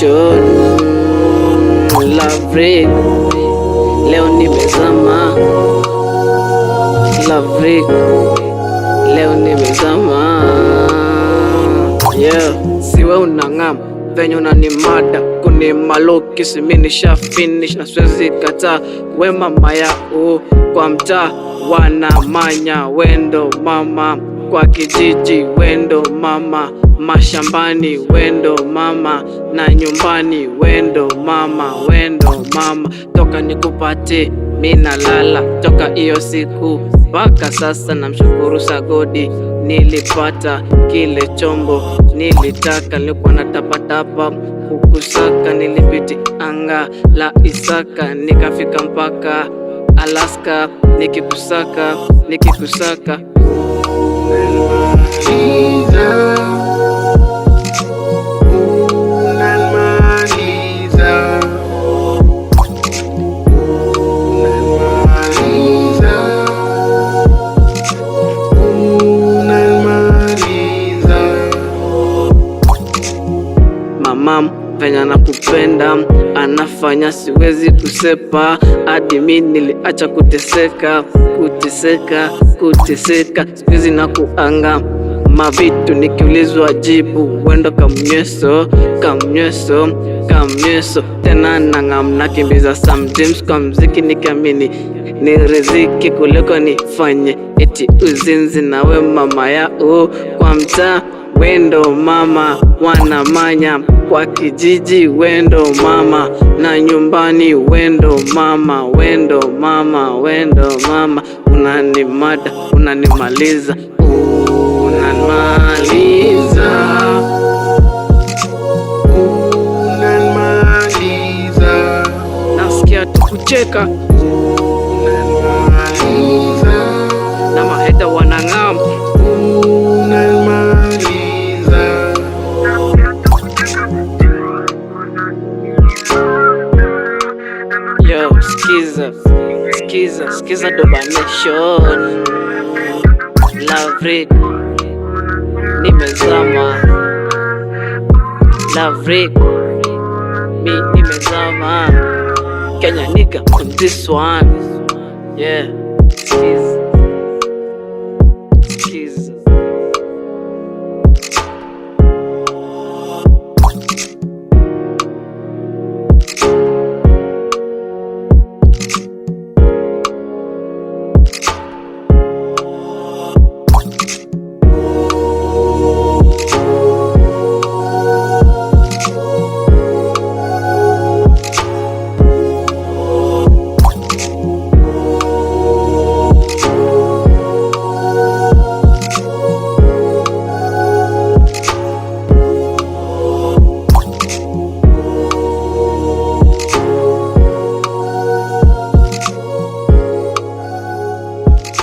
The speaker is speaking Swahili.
domination. Lavrik, leo nimezama. Lavrik, leo nimezama. Yeah, siwe unang'am venye unanimada kunimaloki, simi nisha finish na siwezi kataa. We mama yao kwa mtaa wanamanya, wendo mama kwa kijiji, wendo mama mashambani, wendo mama na nyumbani, wendo mama, wendo mama. Toka nikupate mina lala, toka iyo siku mpaka sasa namshukuru Sagodi. Nilipata kile chombo nilitaka, nilikuwa natapatapa kukusaka, nilipiti anga la Isaka, nikafika mpaka Alaska, nikikusaka Mama venye nakupenda anafanya siwezi kusepa, hadi mimi niliacha kuteseka. Siwezi na kuanga mavitu nikiulizwa jibu, wendo kamnyeso tena nang'am, nakimbiza sometimes kwa mziki nikiamini ni riziki kuliko nifanye eti uzinzi. Nawe mama yao kwa mtaa, wendo mama wanamanya, kwa kijiji wendo mama na nyumbani, wendo mama. Unanimada, unanimaliza. Nasikia tu kucheka na maheta wanang'am. Yo, skiza domination. Lavrik, nimezama. Lavrik, mi nimezama. Kenya nigga on this one. Yeah, skiza.